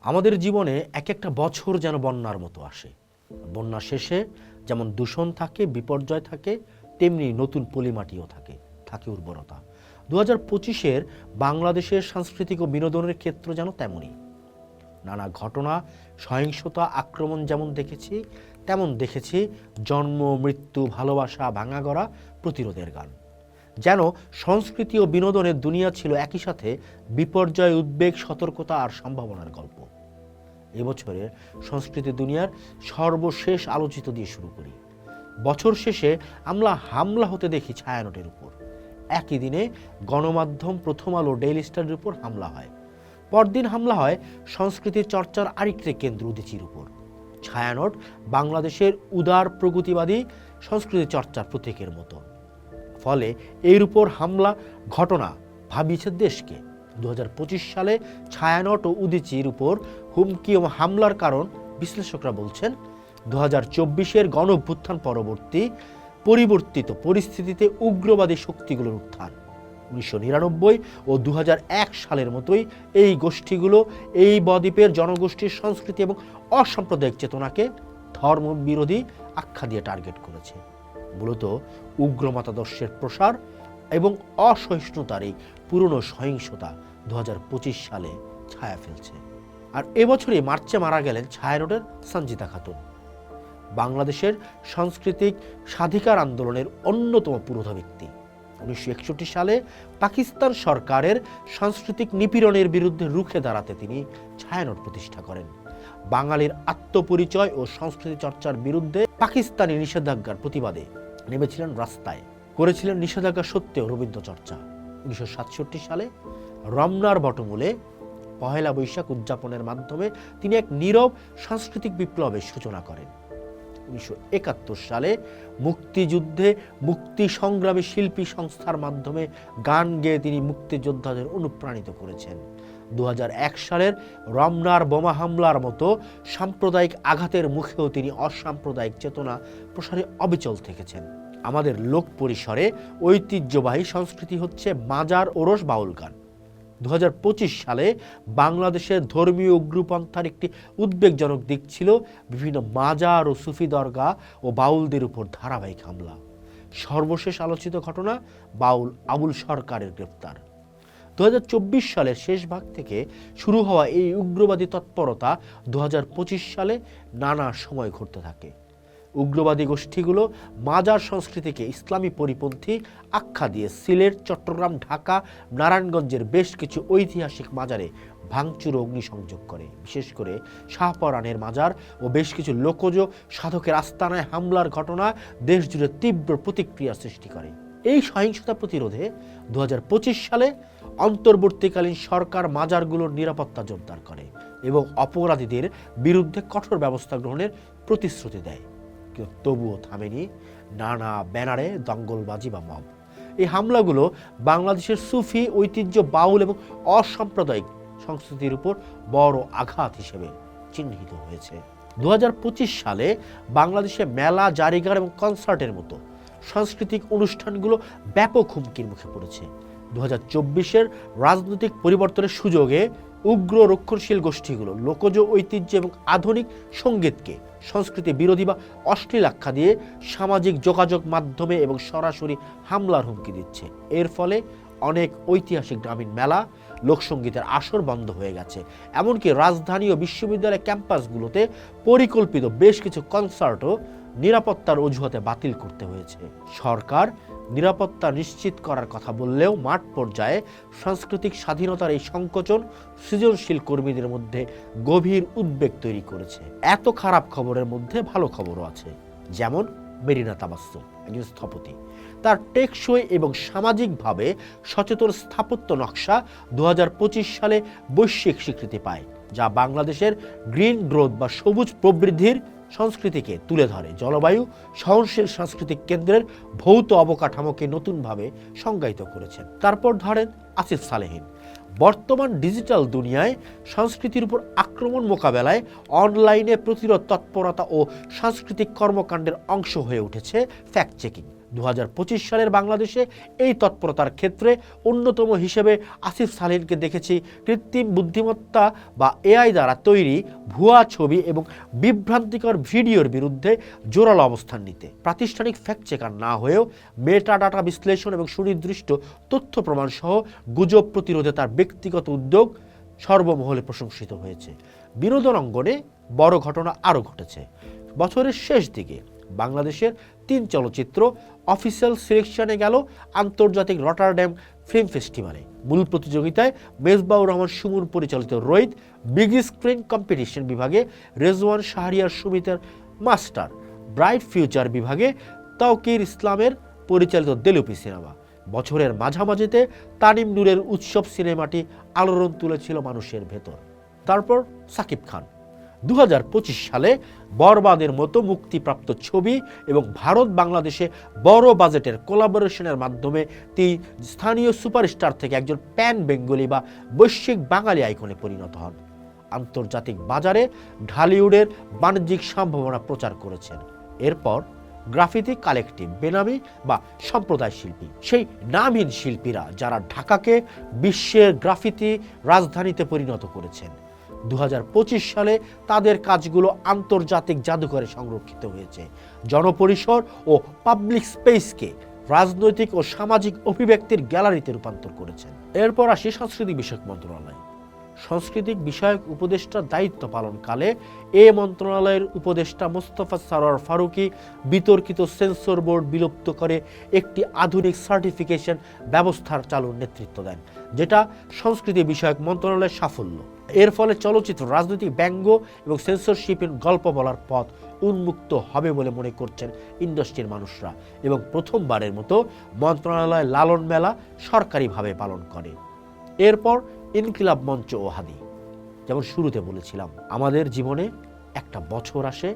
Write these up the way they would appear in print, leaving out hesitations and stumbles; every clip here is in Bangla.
আমাদের জীবনে এক একটা বছর যেন বন্যার মতো আসে। বন্যা শেষে যেমন দূষণ থাকে, বিপর্যয় থাকে, তেমনি নতুন পলিমাটিও থাকে, থাকে উর্বরতা। 2025-এর বাংলাদেশের সাংস্কৃতিক ও বিনোদনের ক্ষেত্র যেন তেমনই। নানা ঘটনা, সহিংসতা, আক্রমণ যেমন দেখেছি, তেমন দেখেছি জন্ম, মৃত্যু, ভালোবাসা, ভাঙাগড়া, প্রতিরোধের গান। যেন সংস্কৃতি ও বিনোদনের দুনিয়া ছিল একই সাথে বিপর্যয়, উদ্বেগ, সতর্কতা আর সম্ভাবনার গল্প। এবছরের সংস্কৃতি দুনিয়ার সর্বশেষ আলোচিত দিয়ে শুরু করি। বছর শেষে আমরা হামলা হতে দেখি ছায়ানটের উপর। একই দিনে গণমাধ্যম প্রথম আলো, ডেইলি স্টারের উপর হামলা হয়। পরদিন হামলা হয় সংস্কৃতির চর্চার আরেকটি কেন্দ্র উদীচীর উপর। ছায়ানট বাংলাদেশের উদার প্রগতিবাদী সংস্কৃতি চর্চার প্রতীকের মতো। ফলে এর উপর হামলা ঘটনা ভাবিয়েছে দেশকে। 2025 সালে ছায়ানট ও উদীচীর উপর হুমকি ও হামলার কারণ বিশ্লেষকরা বলছেন 2024-এর গণঅভ্যুত্থান পরবর্তী পরিবর্তিত পরিস্থিতিতে উগ্রবাদী শক্তিগুলোর উত্থান। 1999 ও 2001 সালের মতোই এই গোষ্ঠীগুলো এই বদ্বীপের জনগোষ্ঠীর সংস্কৃতি এবং অসাম্প্রদায়িক চেতনাকে ধর্মবিরোধী আখ্যা দিয়ে টার্গেট করেছে। মূলত উগ্র মতাদর্শের প্রসার এবং অসহিষ্ণুতার এই পুরনো সহিংসতা 2025 সালে ছায়া ফেলছে। আর এবছরই মার্চে মারা গেলেন ছায়ানটের সঞ্জিতা খাতুন, বাংলাদেশের সাংস্কৃতিক স্বাধিকার আন্দোলনের অন্যতম পুরোধা ব্যক্তি। 1961 সালে পাকিস্তান সরকারের সাংস্কৃতিক নিপীড়নের বিরুদ্ধে রুখে দাঁড়াতে তিনি ছায়ানট প্রতিষ্ঠা করেন। বাঙালির আত্মপরিচয় ও সংস্কৃতি চর্চার বিরুদ্ধে পাকিস্তানি নিষেধাজ্ঞার প্রতিবাদে নেমেছিলেন রাস্তায়, করেছিলেন নিষেধাজ্ঞা সত্ত্বেও রবীন্দ্র চর্চা। 1967 সালে রমনার বটমূলে পহেলা বৈশাখ উদযাপনের মাধ্যমে তিনি এক নীরব সাংস্কৃতিক বিপ্লবের সূচনা করেন। 1971 সালে মুক্তিযুদ্ধে মুক্তি সংগ্রামী শিল্পী সংস্থার মাধ্যমে গান গেয়ে তিনি মুক্তিযোদ্ধাদের অনুপ্রাণিত করেছেন। 2001 সালের রমনার বোমা হামলার মতো সাম্প্রদায়িক আঘাতের মুখেও তিনি অসাম্প্রদায়িক চেতনা প্রসারে অবিচল থেকেছেন। আমাদের লোক পরিসরে ঐতিহ্যবাহী সংস্কৃতি হচ্ছে মাজার, ওরস, বাউল গান। 2025 সালে বাংলাদেশের ধর্মীয় উগ্রপন্থার একটি উদ্বেগজনক দিক ছিল বিভিন্ন মাজার ও সুফি দরগা ও বাউলদের উপর ধারাবাহিক হামলা। সর্বশেষ আলোচিত ঘটনা বাউল আবুল সরকারের গ্রেফতার। 2024 সালের শেষ ভাগ থেকে শুরু হওয়া এই উগ্রবাদী তৎপরতা 2025 সালে নানা সময় ঘটতে থাকে। উগ্রবাদী গোষ্ঠীগুলো মাজার সংস্কৃতিকে ইসলামী পরিপন্থী আখ্যা দিয়ে সিলেট, চট্টগ্রাম, ঢাকা, নারায়ণগঞ্জের বেশ কিছু ঐতিহাসিক মাজারে ভাঙচুর ও অগ্নিসংযোগ করে। বিশেষ করে শাহপরানের মাজার ও বেশ কিছু লোকজ সাধকের আস্তানায় হামলার ঘটনা দেশ জুড়ে তীব্র প্রতিক্রিয়া সৃষ্টি করে। এই সহিংসতা প্রতিরোধে 2025 সালে অন্তর্বর্তীকালীন সরকার মাজারগুলোর নিরাপত্তা জোরদার করে এবং অপরাধীদের বিরুদ্ধে কঠোর ব্যবস্থা গ্রহণের প্রতিশ্রুতি দেয়। কিন্তু তবুও থামেনি নানা ব্যানারে দঙ্গলবাজি বা মব। এই হামলাগুলো বাংলাদেশের সুফি ঐতিহ্য, বাউল এবং অসাম্প্রদায়িক সংস্কৃতির উপর বড় আঘাত হিসেবে চিহ্নিত হয়েছে। 2025 সালে বাংলাদেশে মেলা, জারিগার এবং কনসার্টের মতো সাংস্কৃতিক অনুষ্ঠানগুলো ব্যাপক হুমকির মুখে পড়েছে। 2024-এর রাজনৈতিক পরিবর্তনের সুযোগে উগ্র রক্ষণশীল গোষ্ঠীগুলো লোকজ ঐতিহ্য এবং আধুনিক সঙ্গীতকে সংস্কৃতি বিরোধী বা অশ্লীল আখ্যা দিয়ে সামাজিক যোগাযোগ মাধ্যমে এবং সরাসরি হামলার হুমকি দিচ্ছে। এর ফলে অনেক ঐতিহাসিক গ্রামীণ মেলা, লোকসঙ্গীতের আসর বন্ধ হয়ে গেছে। এমনকি রাজধানী ও বিশ্ববিদ্যালয় ক্যাম্পাসগুলোতে পরিকল্পিত বেশ কিছু কনসার্টও নিরাপত্তার অজুহাতে বাতিল করতে হয়েছে। সরকার নিরাপত্তা নিশ্চিত করার কথা বললেও মাঠ পর্যায়ে সাংস্কৃতিক স্বাধীনতার এই সংকোচন সৃজনশীল কর্মীদের মধ্যে গভীর উদ্বেগ তৈরি করেছে। এত খারাপ খবরের মধ্যে ভালো খবরও আছে। যেমন মেরিনা তাবাসসুম, একজন স্থপতি, তার টেকসই এবং সামাজিকভাবে সচেতন স্থাপত্য নকশা 2025 সালে বৈশ্বিক স্বীকৃতি পায়, যা বাংলাদেশের গ্রিন গ্রোথ বা সবুজ প্রবৃদ্ধির সংস্কৃতিকে তুলে ধরে। জলবায়ু সহনশীল সাংস্কৃতিক কেন্দ্রের ভৌত অবকাঠামোকে নতুনভাবে সংজ্ঞায়িত করেছেন। তারপর ধরেন আসিফ সালেহীন, বর্তমান ডিজিটাল দুনিয়ায় সংস্কৃতির উপর আক্রমণ মোকাবেলায় অনলাইনে প্রতিরোধ তৎপরতা ও সাংস্কৃতিক কর্মকাণ্ডের অংশ হয়ে উঠেছে ফ্যাক্ট চেকিং। 2025 সালের বাংলাদেশে এই তৎপরতার ক্ষেত্রে অন্যতম হিসেবে আসিফ সালেহকে দেখেছি কৃত্রিম বুদ্ধিমত্তা বা এআই দ্বারা তৈরি ভুয়া ছবি এবং বিভ্রান্তিকর ভিডিওর বিরুদ্ধে জোরালো অবস্থান নিতে। প্রাতিষ্ঠানিক ফ্যাক্ট চেকার না হয়েও মেটা ডাটা বিশ্লেষণ এবং সুনির্দিষ্ট তথ্য প্রমাণ সহ গুজব প্রতিরোধে তার ব্যক্তিগত উদ্যোগ সর্বমহলে প্রশংসিত হয়েছে। বিনোদন অঙ্গনে বড় ঘটনা আরও ঘটেছে। বছরের শেষ দিকে বাংলাদেশের 3 চলচ্চিত্র অফিসিয়াল সিলেকশনে গেল আন্তর্জাতিক রটারড্যাম ফিল্ম ফেস্টিভ্যালে। মূল প্রতিযোগিতায় মেজবাউর রহমান সুমন পরিচালিত রোহিত, বিগ স্ক্রিন কম্পিটিশন বিভাগে রেজওয়ান শাহরিয়ার সুমিতের মাস্টার, ব্রাইট ফিউচার বিভাগে তাওকির ইসলামের পরিচালিত দেলুপি সিনেমা। বছরের মাঝামাঝিতে তানিম নূরের উৎসব সিনেমাটি আলোড়ন তুলেছিল মানুষের ভেতর। তারপর সাকিব খান 2025 সালে বরবাদের মতো মুক্তিপ্রাপ্ত ছবি এবং ভারত বাংলাদেশে বড় বাজেটের কোলাবোরেশনের মাধ্যমে তিনি স্থানীয় সুপারস্টার থেকে একজন প্যান বেঙ্গলি বা বৈশ্বিক বাঙালি আইকনে পরিণত হন। আন্তর্জাতিক বাজারে ঢালিউডের বাণিজ্যিক সম্ভাবনা প্রচার করেছেন। এরপর গ্রাফিতি কালেকটিভ, বেনামি বা সম্প্রদায় শিল্পী, সেই নামহীন শিল্পীরা যারা ঢাকাকে বিশ্বের গ্রাফিতি রাজধানীতে পরিণত করেছেন। 2025 সালে তাদের কাজগুলো আন্তর্জাতিক জাদুঘরে সংরক্ষিত হয়েছে। জনপরিসর ও পাবলিক স্পেসকে রাজনৈতিক ও সামাজিক অভিব্যক্তির গ্যালারিতে রূপান্তর করেছেন। এরপর আসি সংস্কৃতি বিষয়ক মন্ত্রণালয়। সাংস্কৃতিক বিষয়ক উপদেষ্টার দায়িত্ব পালনকালে এ মন্ত্রণালয়ের উপদেষ্টা মোস্তফা সরোয়ার ফারুকী বিতর্কিত সেন্সর বোর্ড বিলুপ্ত করে একটি আধুনিক সার্টিফিকেশন ব্যবস্থার চালুর নেতৃত্ব দেন, যেটা সংস্কৃতি বিষয়ক মন্ত্রণালয়ের সাফল্য। এর ফলে চলচ্চিত্র, রাজনৈতিক ব্যঙ্গ এবং সেন্সরশিপের গল্প বলার পথ উন্মুক্ত হবে বলে মনে করছেন ইন্ডাস্ট্রির মানুষরা, এবং প্রথমবারের মতো মন্ত্রণালয় লালন মেলা সরকারিভাবে পালন করে। এরপর ইনকিলাব মঞ্চ ও হাদি। যেমন শুরুতে বলেছিলাম, আমাদের জীবনে একটা বছর আসে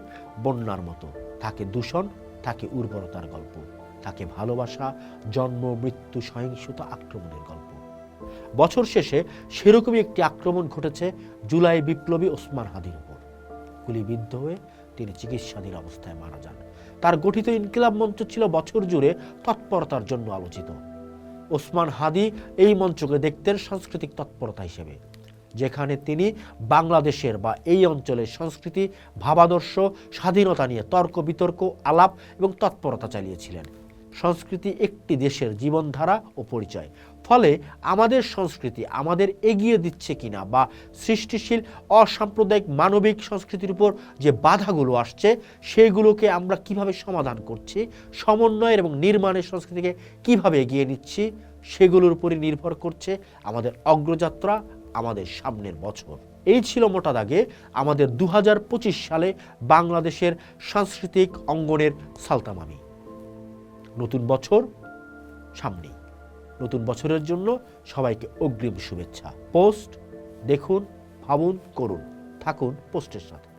বন্যার মতো, থাকে দূষণ, থাকে উর্বরতার গল্প, থাকে ভালোবাসা, জন্ম, মৃত্যু, সহিংসতা, আক্রমণের গল্প। বছর শেষে সেরকমই একটি আক্রমণ ঘটেছে জুলাই বিপ্লবী ওসমান হাদির উপর। গুলিবিদ্ধ হয়ে তিনি চিকিৎসাধীন অবস্থায় মারা যান। তার গঠিত ইনকিলাব মঞ্চ ছিল বছর জুড়ে তৎপরতার জন্য আলোচিত। ওসমান হাদি এই মঞ্চকে দেখতেন সাংস্কৃতিক তৎপরতা হিসেবে, যেখানে তিনি বাংলাদেশের বা এই অঞ্চলের সংস্কৃতি, ভাবাদর্শ, স্বাধীনতা নিয়ে তর্ক বিতর্ক, আলাপ এবং তৎপরতা চালিয়েছিলেন। সংস্কৃতি একটি দেশের জীবনধারা ও পরিচয়। ফলে আমাদের সংস্কৃতি আমাদের এগিয়ে দিচ্ছে কিনা বা সৃষ্টিশীল অসাম্প্রদায়িক মানবিক সংস্কৃতির উপর যে বাধাগুলো আসছে সেগুলোকে আমরা কিভাবে সমাধান করছি, সমন্বয়ের এবং নির্মাণের সংস্কৃতিকে কিভাবে এগিয়ে নিচ্ছি, সেগুলোর উপরই নির্ভর করছে আমাদের অগ্রযাত্রা, আমাদের সামনের বছর। এই ছিল মোটা দাগে আমাদের 2025 সালে বাংলাদেশের সাংস্কৃতিক অঙ্গনের সালতামামি। নতুন বছর সামনেই। নতুন বছরের জন্য সবাইকে অগ্রিম শুভেচ্ছা। পোস্ট দেখুন, ভাবুন, করুন, থাকুন পোস্টের সাথে।